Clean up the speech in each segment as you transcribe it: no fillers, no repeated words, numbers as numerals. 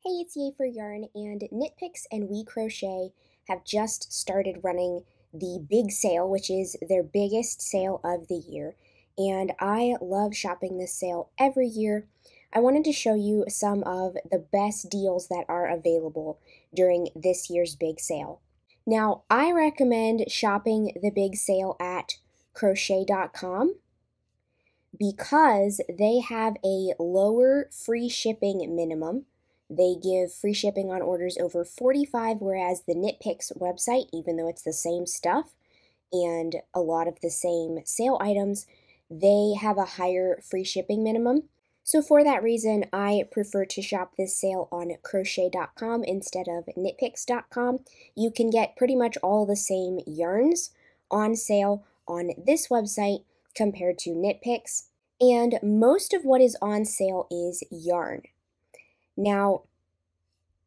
Hey, it's Yay for Yarn, and Knitpicks and We Crochet have just started running the big sale, which is their biggest sale of the year. And I love shopping this sale every year. I wanted to show you some of the best deals that are available during this year's big sale. Now, I recommend shopping the big sale at crochet.com because they have a lower free shipping minimum. They give free shipping on orders over 45, whereas the KnitPicks website, even though it's the same stuff and a lot of the same sale items, they have a higher free shipping minimum. So for that reason, I prefer to shop this sale on crochet.com instead of knitpicks.com. You can get pretty much all the same yarns on sale on this website compared to KnitPicks, and most of what is on sale is yarn. Now,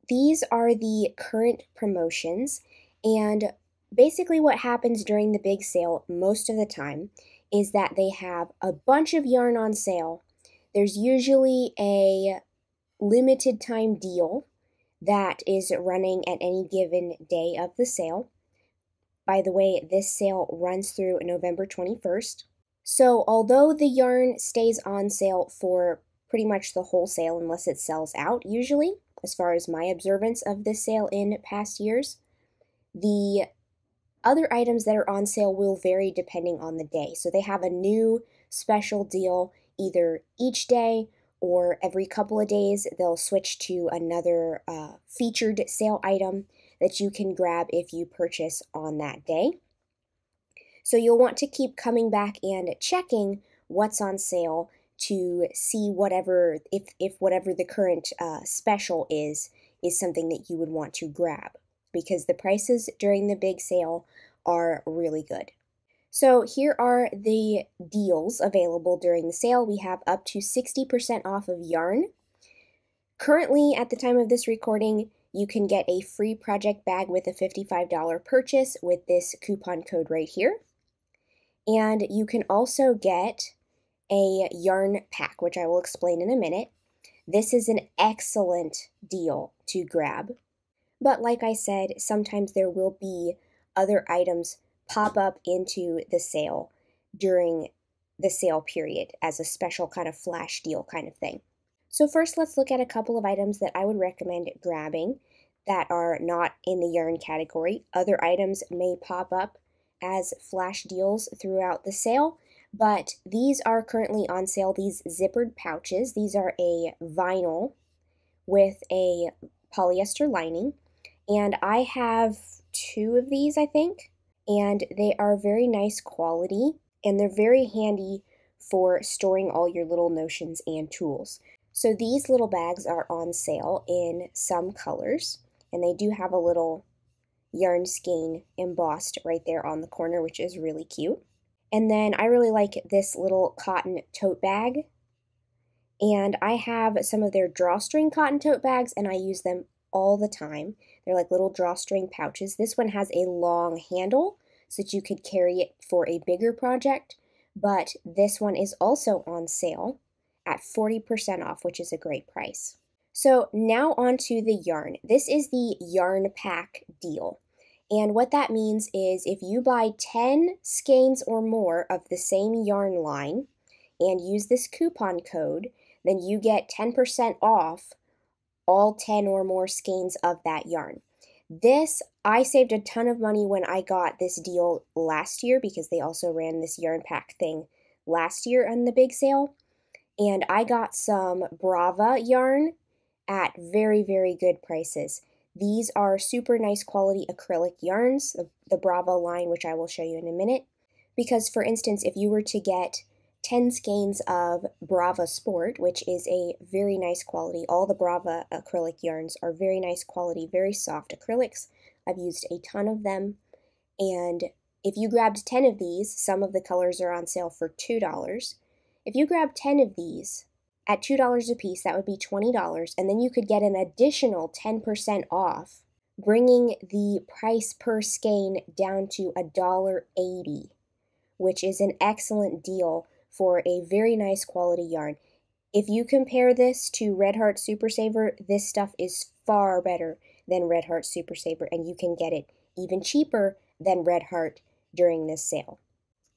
these are the current promotions, and basically what happens during the big sale most of the time is that they have a bunch of yarn on sale. There's usually a limited time deal that is running at any given day of the sale. By the way, this sale runs through November 21st. So although the yarn stays on sale for pretty much the whole sale unless it sells out usually, as far as my observance of this sale in past years, the other items that are on sale will vary depending on the day. So they have a new special deal either each day or every couple of days. They'll switch to another featured sale item that you can grab if you purchase on that day. So you'll want to keep coming back and checking what's on sale to see whatever, if whatever the current special is something that you would want to grab, because the prices during the big sale are really good. So here are the deals available during the sale. We have up to 60% off of yarn. Currently, at the time of this recording, you can get a free project bag with a $55 purchase with this coupon code right here. And you can also get a yarn pack, which I will explain in a minute. This is an excellent deal to grab. But like I said, sometimes there will be other items pop up into the sale during the sale period as a special kind of flash deal kind of thing. So first, let's look at a couple of items that I would recommend grabbing that are not in the yarn category. Other items may pop up as flash deals throughout the sale, but these are currently on sale. These zippered pouches, these are a vinyl with a polyester lining, and I have 2 of these, I think, and they are very nice quality, and they're very handy for storing all your little notions and tools. So these little bags are on sale in some colors, and they do have a little yarn skein embossed right there on the corner, which is really cute. And then I really like this little cotton tote bag, and I have some of their drawstring cotton tote bags, and I use them all the time. They're like little drawstring pouches. This one has a long handle so that you could carry it for a bigger project, but this one is also on sale at 40% off, which is a great price. So now on to the yarn. This is the yarn pack deal. And what that means is if you buy 10 skeins or more of the same yarn line and use this coupon code, then you get 10% off all 10 or more skeins of that yarn. I saved a ton of money when I got this deal last year because they also ran this yarn pack thing last year on the big sale. And I got some Brava yarn at very, very good prices. These are super nice quality acrylic yarns, the Brava line, which I will show you in a minute. Because, for instance, if you were to get 10 skeins of Brava Sport, which is a very nice quality, all the Brava acrylic yarns are very nice quality, very soft acrylics. I've used a ton of them. And if you grabbed 10 of these, some of the colors are on sale for $2. If you grab 10 of these at $2 a piece, that would be $20, and then you could get an additional 10% off, bringing the price per skein down to $1.80, which is an excellent deal for a very nice quality yarn. If you compare this to Red Heart Super Saver, this stuff is far better than Red Heart Super Saver, and you can get it even cheaper than Red Heart during this sale.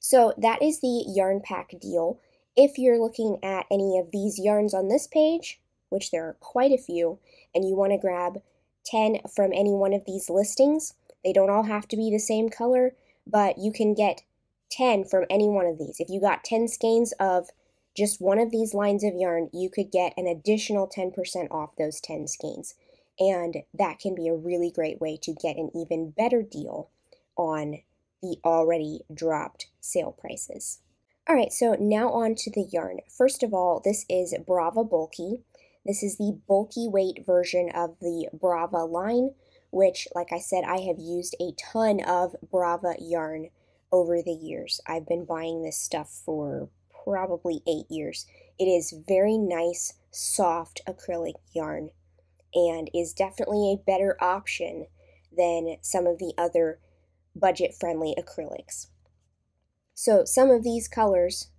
So that is the yarn pack deal. If you're looking at any of these yarns on this page, which there are quite a few, and you want to grab 10 from any one of these listings, they don't all have to be the same color, but you can get 10 from any one of these. If you got 10 skeins of just one of these lines of yarn, you could get an additional 10% off those 10 skeins. And that can be a really great way to get an even better deal on the already dropped sale prices. Alright, so now on to the yarn. First of all, this is Brava Bulky. This is the bulky weight version of the Brava line, which, like I said, I have used a ton of Brava yarn over the years. I've been buying this stuff for probably 8 years. It is very nice, soft acrylic yarn and is definitely a better option than some of the other budget-friendly acrylics. So some of these colors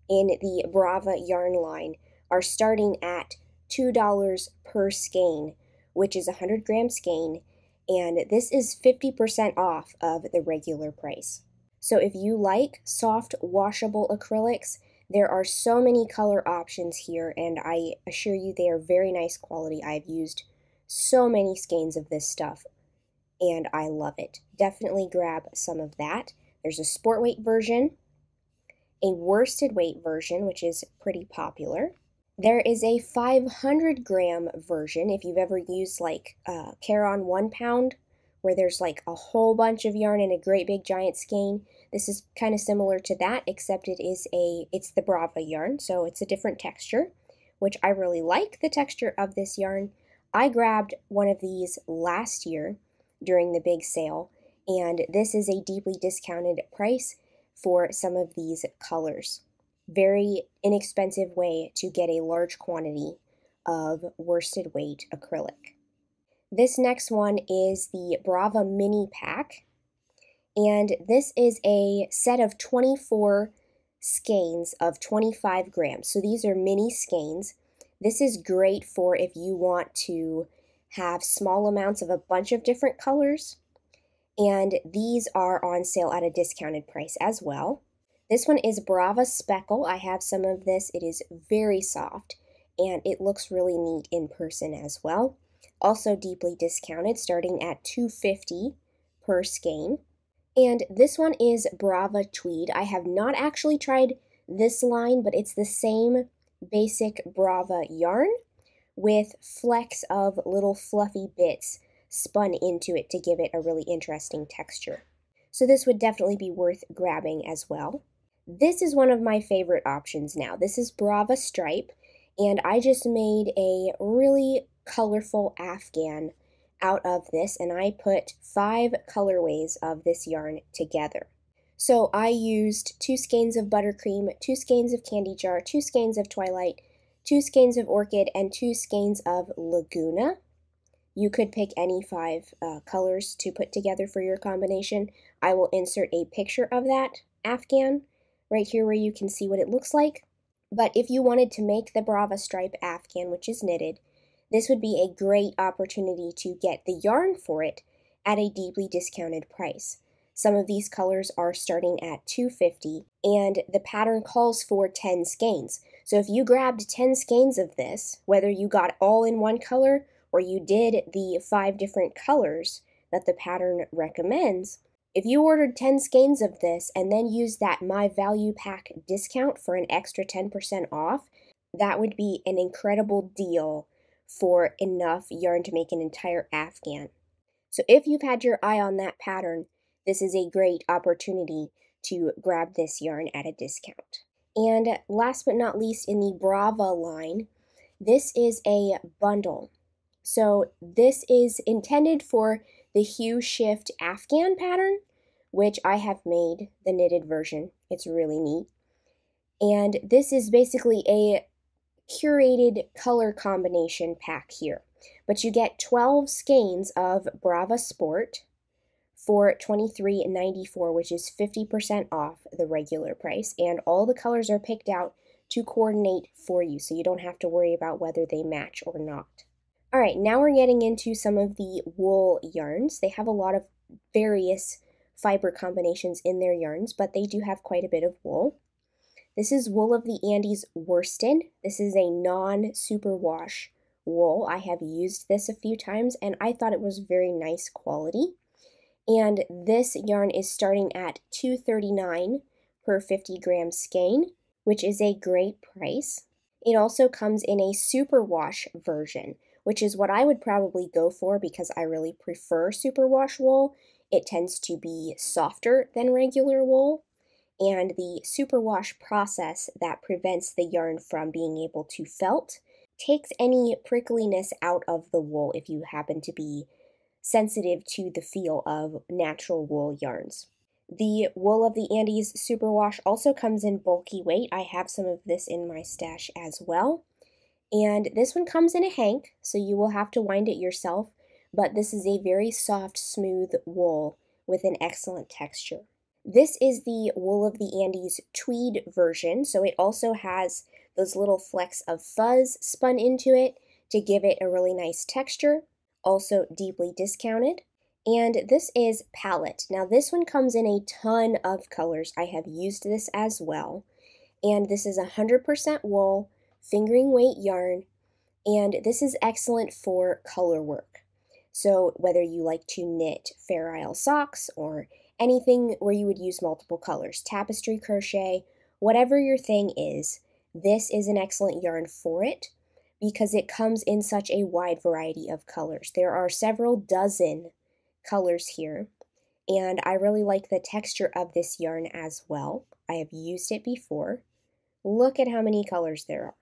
in the Brava yarn line are starting at $2 per skein, which is a 100-gram skein, and this is 50% off of the regular price. So if you like soft washable acrylics, there are so many color options here, and I assure you they are very nice quality. I've used so many skeins of this stuff, and I love it. Definitely grab some of that. There's a sport weight version, a worsted weight version, which is pretty popular. There is a 500-gram version, if you've ever used like Care-On 1 pound, where there's like a whole bunch of yarn in a great big giant skein. This is kind of similar to that, except it's the Brava yarn, so it's a different texture, which I really like the texture of this yarn. I grabbed one of these last year during the big sale, and this is a deeply discounted price for some of these colors. Very inexpensive way to get a large quantity of worsted weight acrylic. This next one is the Brava Mini Pack, and this is a set of 24 skeins of 25 grams. So these are mini skeins. This is great for if you want to have small amounts of a bunch of different colors, and these are on sale at a discounted price as well. This one is Brava Speckle. I have some of this. It is very soft, and it looks really neat in person as well. Also deeply discounted, starting at $2.50 per skein. And this one is Brava Tweed. I have not actually tried this line, but it's the same basic Brava yarn with flecks of little fluffy bits spun into it to give it a really interesting texture. So this would definitely be worth grabbing as well. This is one of my favorite options now. This is Brava Stripe, and I just made a really colorful afghan out of this, and I put 5 colorways of this yarn together. So I used 2 skeins of buttercream, 2 skeins of candy jar, 2 skeins of twilight, 2 skeins of orchid, and 2 skeins of Laguna. You could pick any 5 colors to put together for your combination. I will insert a picture of that afghan right here where you can see what it looks like. But if you wanted to make the Brava Stripe afghan, which is knitted, this would be a great opportunity to get the yarn for it at a deeply discounted price. Some of these colors are starting at $2.50, and the pattern calls for 10 skeins. So if you grabbed 10 skeins of this, whether you got all in one color or you did the 5 different colors that the pattern recommends, if you ordered 10 skeins of this and then used that My Value Pack discount for an extra 10% off, that would be an incredible deal for enough yarn to make an entire afghan. So if you've had your eye on that pattern, this is a great opportunity to grab this yarn at a discount. And last but not least, in the Brava line, this is a bundle. So this is intended for the Hue Shift afghan pattern, which I have made the knitted version. It's really neat. And this is basically a curated color combination pack here. But you get 12 skeins of Brava Sport for $23.94, which is 50% off the regular price, and all the colors are picked out to coordinate for you, so you don't have to worry about whether they match or not. All right, now we're getting into some of the wool yarns. They have a lot of various fiber combinations in their yarns, but they do have quite a bit of wool. This is Wool of the Andes worsted. This is a non-superwash wool. I have used this a few times and I thought it was very nice quality. And this yarn is starting at $2.39 per 50 gram skein, which is a great price. It also comes in a superwash version, which is what I would probably go for because I really prefer superwash wool. It tends to be softer than regular wool, and the superwash process that prevents the yarn from being able to felt takes any prickliness out of the wool if you happen to be sensitive to the feel of natural wool yarns. The Wool of the Andes superwash also comes in bulky weight. I have some of this in my stash as well. And this one comes in a hank, so you will have to wind it yourself, but this is a very soft, smooth wool with an excellent texture. This is the Wool of the Andes tweed version, so it also has those little flecks of fuzz spun into it to give it a really nice texture, also deeply discounted. And this is Palette. Now this one comes in a ton of colors. I have used this as well. And this is 100% wool, fingering weight yarn, and this is excellent for color work. So whether you like to knit Fair Isle socks or anything where you would use multiple colors, tapestry, crochet, whatever your thing is, this is an excellent yarn for it because it comes in such a wide variety of colors. There are several dozen colors here, and I really like the texture of this yarn as well. I have used it before. Look at how many colors there are.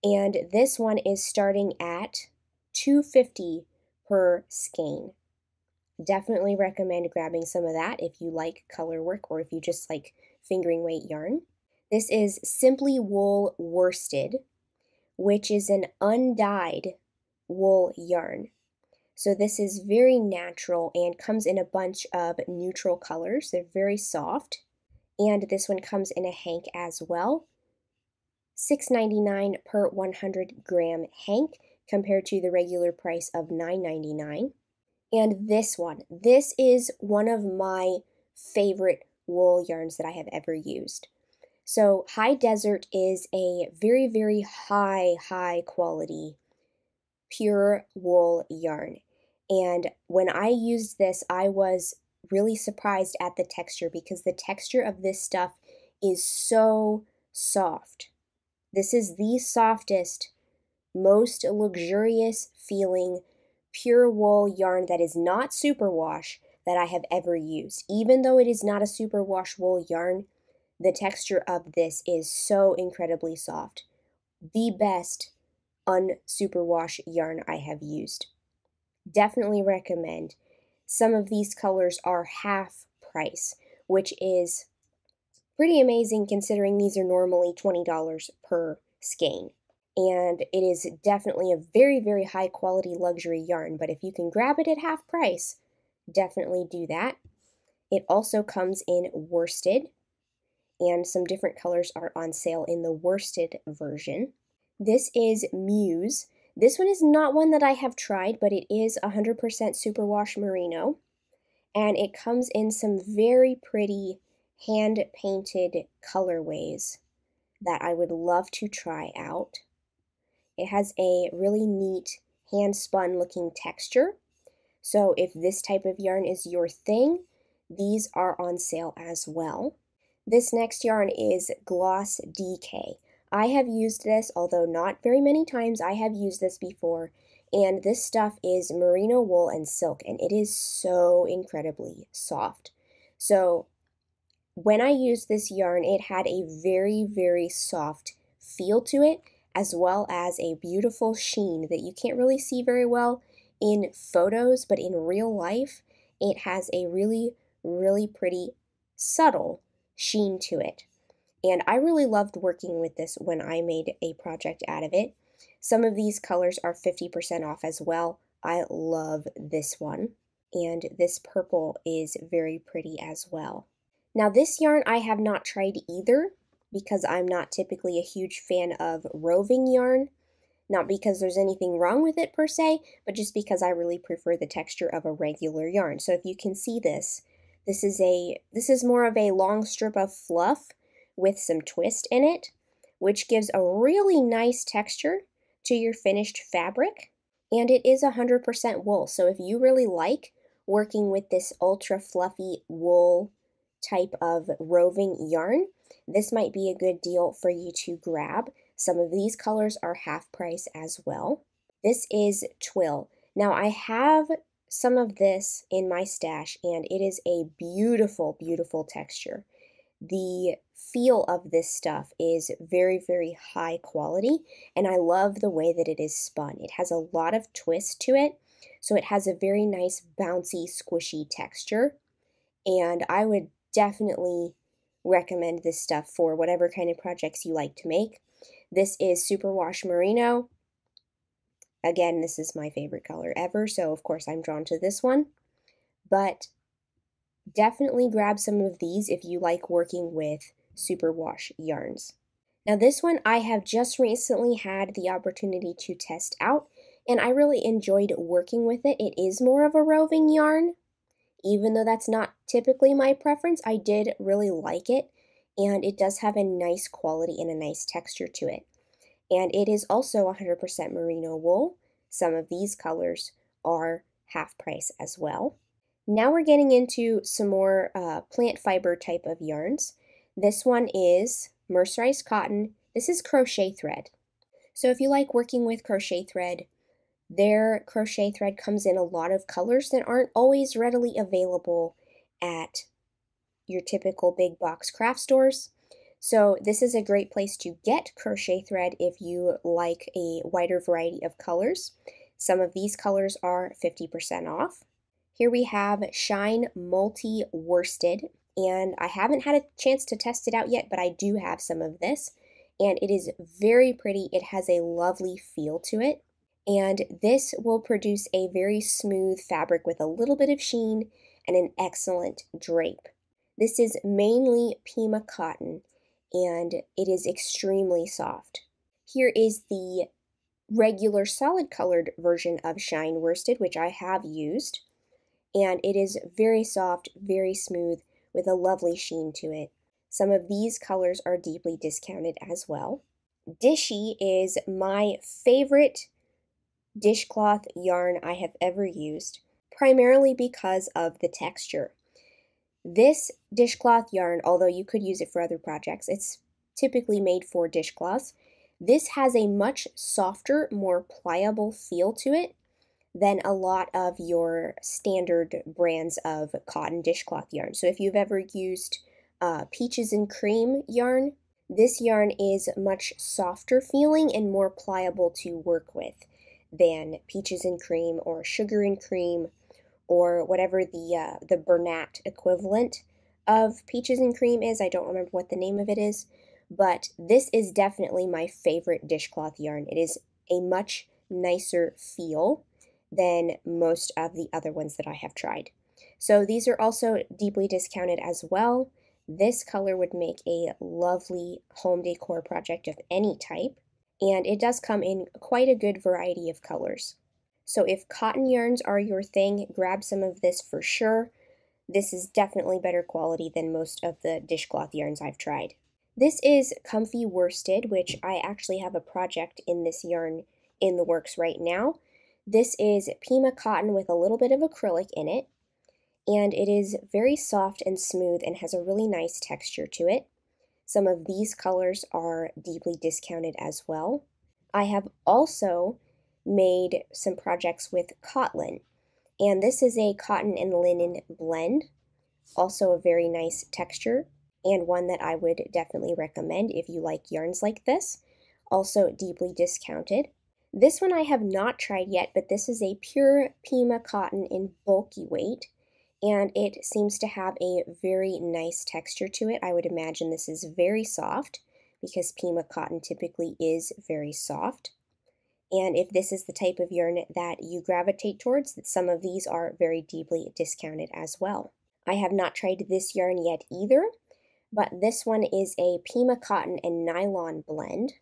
And this one is starting at $2.50 per skein. Definitely recommend grabbing some of that if you like color work or if you just like fingering weight yarn. This is Simply Wool Worsted, which is an undyed wool yarn. So this is very natural and comes in a bunch of neutral colors. They're very soft. And this one comes in a hank as well. $6.99 per 100 gram hank compared to the regular price of $9.99. And this is one of my favorite wool yarns that I have ever used. So High Desert is a very, very high quality pure wool yarn. And when I used this, I was really surprised at the texture because the texture of this stuff is so soft. This is the softest, most luxurious feeling pure wool yarn that is not superwash that I have ever used. Even though it is not a superwash wool yarn, the texture of this is so incredibly soft. The best unsuperwash yarn I have used. Definitely recommend. Some of these colors are half price, which is pretty amazing considering these are normally $20 per skein. And it is definitely a very, very high quality luxury yarn, but if you can grab it at half price, definitely do that. It also comes in worsted, and some different colors are on sale in the worsted version. This is Muse. This one is not one that I have tried, but it is 100% superwash merino, and it comes in some very pretty hand-painted colorways that I would love to try out. It has a really neat hand-spun looking texture, so if this type of yarn is your thing, these are on sale as well. This next yarn is Gloss DK. I have used this, although not very many times. I have used this before, and this stuff is merino wool and silk, and it is so incredibly soft. So when I used this yarn, it had a very, very soft feel to it, as well as a beautiful sheen that you can't really see very well in photos, but in real life, it has a really, really pretty, subtle sheen to it. And I really loved working with this when I made a project out of it. Some of these colors are 50% off as well. I love this one. And this purple is very pretty as well. Now this yarn I have not tried either, because I'm not typically a huge fan of roving yarn. Not because there's anything wrong with it per se, but just because I really prefer the texture of a regular yarn. So if you can see this, this is more of a long strip of fluff with some twist in it, which gives a really nice texture to your finished fabric. And it is 100% wool. So if you really like working with this ultra fluffy wool type of roving yarn, this might be a good deal for you to grab. Some of these colors are half price as well. This is twill. Now I have some of this in my stash and it is a beautiful, beautiful texture. The feel of this stuff is very, very high quality, and I love the way that it is spun. It has a lot of twist to it, so it has a very nice bouncy, squishy texture, and I would definitely recommend this stuff for whatever kind of projects you like to make. This is Superwash Merino. Again, this is my favorite color ever, so of course I'm drawn to this one, but definitely grab some of these if you like working with superwash yarns. Now this one I have just recently had the opportunity to test out, and I really enjoyed working with it. It is more of a roving yarn. Even though that's not typically my preference, I did really like it, and it does have a nice quality and a nice texture to it. And it is also 100% merino wool. Some of these colors are half price as well. Now we're getting into some more plant fiber type of yarns. This one is mercerized cotton. This is crochet thread. So if you like working with crochet thread, their crochet thread comes in a lot of colors that aren't always readily available at your typical big box craft stores. So this is a great place to get crochet thread if you like a wider variety of colors. Some of these colors are 50% off. Here we have Shine Multi Worsted, and I haven't had a chance to test it out yet, but I do have some of this, and it is very pretty. It has a lovely feel to it, and this will produce a very smooth fabric with a little bit of sheen and an excellent drape. This is mainly Pima cotton, and it is extremely soft. Here is the regular solid colored version of Shine Worsted, which I have used, and it is very soft, very smooth, with a lovely sheen to it. Some of these colors are deeply discounted as well. Dishy is my favorite dishcloth yarn I have ever used, primarily because of the texture. This dishcloth yarn, although you could use it for other projects, it's typically made for dishcloths. This has a much softer, more pliable feel to it than a lot of your standard brands of cotton dishcloth yarn. So if you've ever used Peaches and Cream yarn, this yarn is much softer feeling and more pliable to work with than Peaches and Cream or Sugar and Cream or whatever the Bernat equivalent of Peaches and Cream is. I don't remember what the name of it is, but this is definitely my favorite dishcloth yarn. It is a much nicer feel than most of the other ones that I have tried. So these are also deeply discounted as well. This color would make a lovely home decor project of any type, and it does come in quite a good variety of colors. So if cotton yarns are your thing, grab some of this for sure. This is definitely better quality than most of the dishcloth yarns I've tried. This is Comfy Worsted, which I actually have a project in this yarn in the works right now. This is Pima cotton with a little bit of acrylic in it, and it is very soft and smooth and has a really nice texture to it. Some of these colors are deeply discounted as well. I have also made some projects with Kotlin, and this is a cotton and linen blend, also a very nice texture, and one that I would definitely recommend if you like yarns like this, also deeply discounted. This one I have not tried yet, but this is a pure Pima cotton in bulky weight, and it seems to have a very nice texture to it. I would imagine this is very soft because Pima cotton typically is very soft. And if this is the type of yarn that you gravitate towards, some of these are very deeply discounted as well. I have not tried this yarn yet either, but this one is a Pima cotton and nylon blend,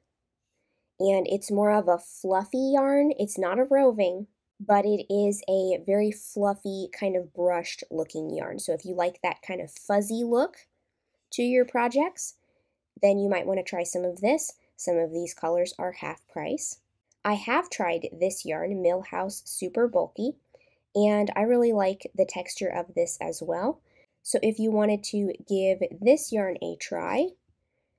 and it's more of a fluffy yarn. It's not a roving, but it is a very fluffy, kind of brushed looking yarn. So if you like that kind of fuzzy look to your projects, then you might want to try some of this. Some of these colors are half price. I have tried this yarn, Millhouse Super Bulky, and I really like the texture of this as well. So if you wanted to give this yarn a try,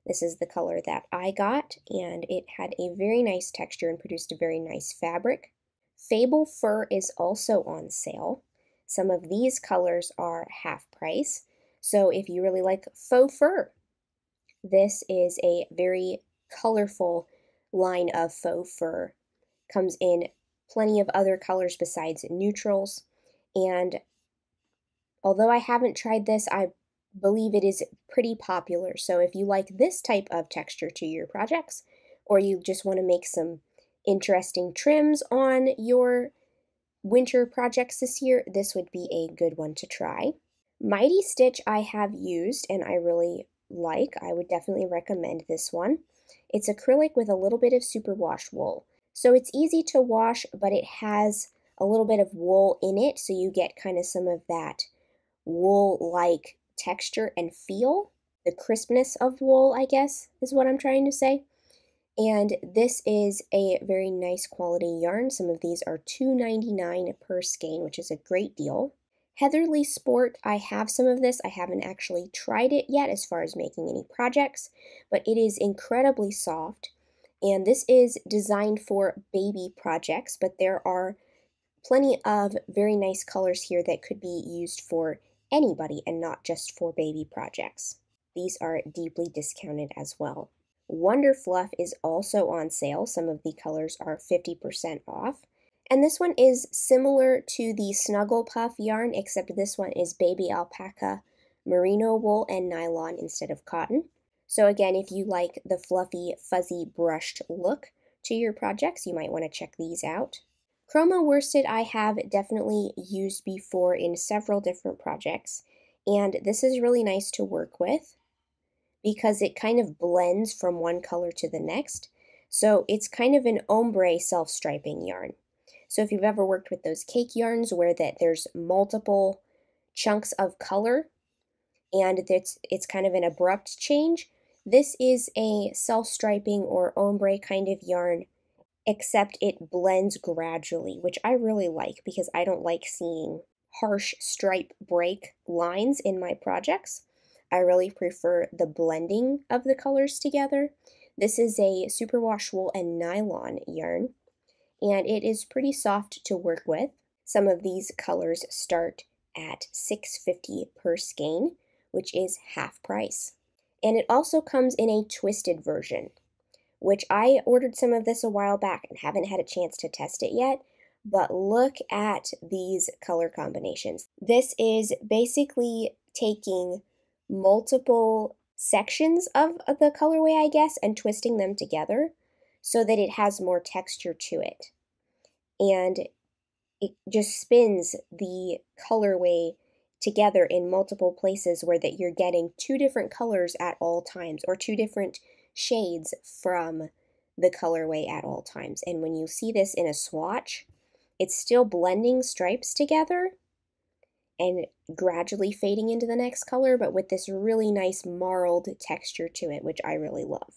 this is the color that I got, and it had a very nice texture and produced a very nice fabric. Fable Fur is also on sale. Some of these colors are half price. So if you really like faux fur, this is a very colorful line of faux fur. Comes in plenty of other colors besides neutrals, and although I haven't tried this, I believe it is pretty popular. So if you like this type of texture to your projects, or you just want to make some interesting trims on your winter projects this year, this would be a good one to try. Mighty Stitch I have used and I really like. I would definitely recommend this one. It's acrylic with a little bit of superwash wool. So it's easy to wash, but it has a little bit of wool in it, so you get kind of some of that wool-like texture and feel. The crispness of wool, I guess, is what I'm trying to say. And this is a very nice quality yarn. Some of these are $2.99 per skein, which is a great deal. Heatherly Sport, I have some of this. I haven't actually tried it yet as far as making any projects, but it is incredibly soft. And this is designed for baby projects, but there are plenty of very nice colors here that could be used for anybody and not just for baby projects. These are deeply discounted as well. Wonder Fluff is also on sale. Some of the colors are 50% off. And this one is similar to the Snuggle Puff yarn, except this one is baby alpaca, merino wool, and nylon instead of cotton. So again, if you like the fluffy, fuzzy, brushed look to your projects, you might want to check these out. Chroma worsted I have definitely used before in several different projects, and this is really nice to work with because it kind of blends from one color to the next. So it's kind of an ombre self-striping yarn. So if you've ever worked with those cake yarns where there's multiple chunks of color and it's kind of an abrupt change, this is a self-striping or ombre kind of yarn, except it blends gradually, which I really like because I don't like seeing harsh stripe break lines in my projects. I really prefer the blending of the colors together. This is a superwash wool and nylon yarn, and it is pretty soft to work with. Some of these colors start at $6.50 per skein, which is half price. And it also comes in a twisted version, which I ordered some of this a while back and haven't had a chance to test it yet, but look at these color combinations. This is basically taking multiple sections of the colorway, I guess, and twisting them together so that it has more texture to it. And it just spins the colorway together in multiple places where that you're getting two different colors at all times, or two different shades from the colorway at all times. And when you see this in a swatch, it's still blending stripes together and gradually fading into the next color, but with this really nice marled texture to it, which I really love.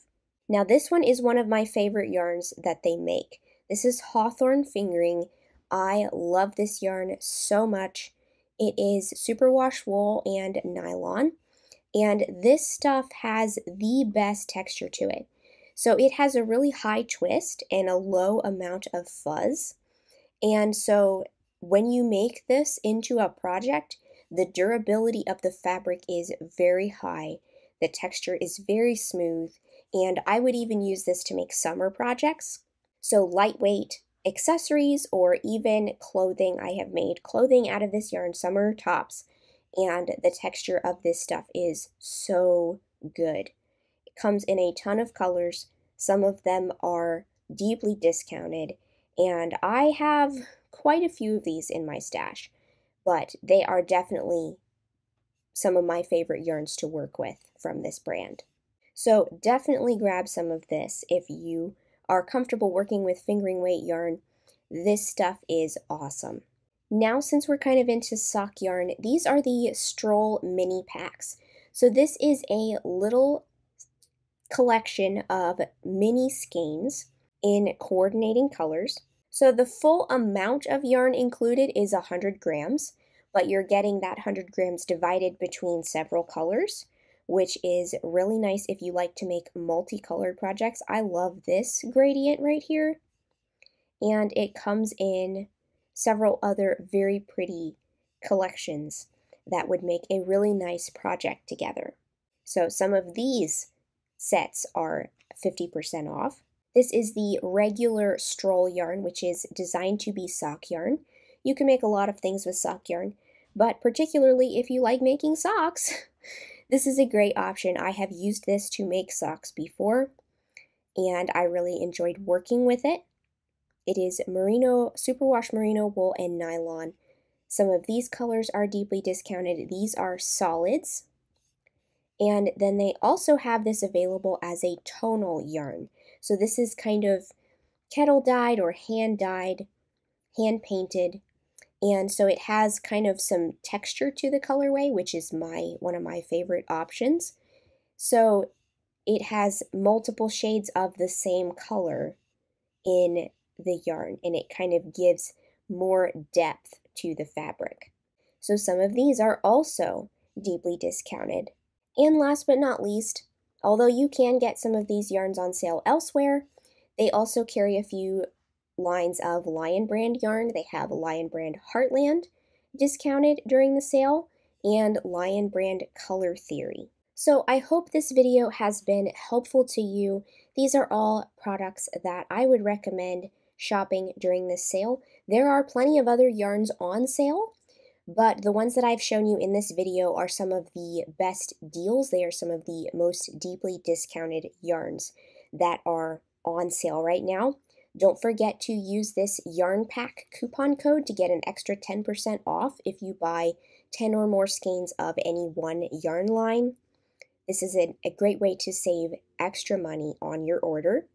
Now this one is one of my favorite yarns that they make. This is Hawthorne Fingering. I love this yarn so much. It is superwash wool and nylon, and this stuff has the best texture to it. So it has a really high twist and a low amount of fuzz, and so when you make this into a project, the durability of the fabric is very high, the texture is very smooth, and I would even use this to make summer projects. So lightweight accessories or even clothing. I have made clothing out of this yarn, summer tops, and the texture of this stuff is so good. It comes in a ton of colors. Some of them are deeply discounted, and I have quite a few of these in my stash, but they are definitely some of my favorite yarns to work with from this brand. So definitely grab some of this if you are comfortable working with fingering weight yarn. This stuff is awesome. Now, since we're kind of into sock yarn, these are the Stroll mini packs. So this is a little collection of mini skeins in coordinating colors. So the full amount of yarn included is 100 grams, but you're getting that 100 grams divided between several colors, which is really nice if you like to make multicolored projects. I love this gradient right here, and it comes in several other very pretty collections that would make a really nice project together. So some of these sets are 50% off. This is the regular Stroll yarn, which is designed to be sock yarn. You can make a lot of things with sock yarn, but particularly if you like making socks, this is a great option. I have used this to make socks before, and I really enjoyed working with it. It is merino, superwash merino wool and nylon. Some of these colors are deeply discounted. These are solids. And then they also have this available as a tonal yarn. So this is kind of kettle dyed or hand dyed, hand painted. And so it has kind of some texture to the colorway, which is one of my favorite options. So it has multiple shades of the same color in the yarn, and it kind of gives more depth to the fabric. So some of these are also deeply discounted. And last but not least, although you can get some of these yarns on sale elsewhere, they also carry a few lines of Lion Brand yarn. They have Lion Brand Heartland discounted during the sale and Lion Brand Color Theory. So I hope this video has been helpful to you. These are all products that I would recommend shopping during this sale. There are plenty of other yarns on sale, but the ones that I've shown you in this video are some of the best deals. They are some of the most deeply discounted yarns that are on sale right now. Don't forget to use this Yarn Pack coupon code to get an extra 10% off if you buy 10 or more skeins of any one yarn line. This is a great way to save extra money on your order.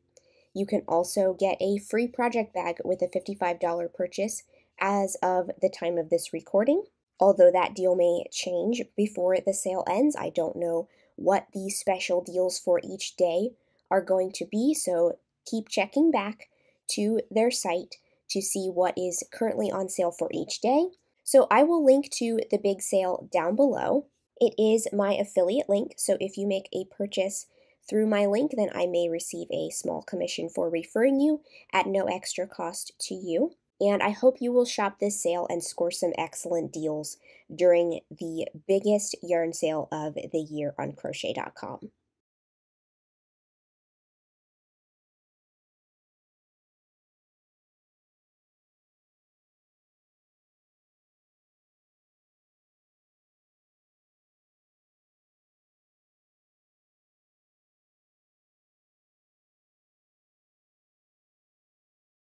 You can also get a free project bag with a $55 purchase as of the time of this recording. Although that deal may change before the sale ends, I don't know what the special deals for each day are going to be, so keep checking back to their site to see what is currently on sale for each day. So I will link to the big sale down below. It is my affiliate link, so if you make a purchase through my link, then I may receive a small commission for referring you at no extra cost to you. And I hope you will shop this sale and score some excellent deals during the biggest yarn sale of the year on crochet.com.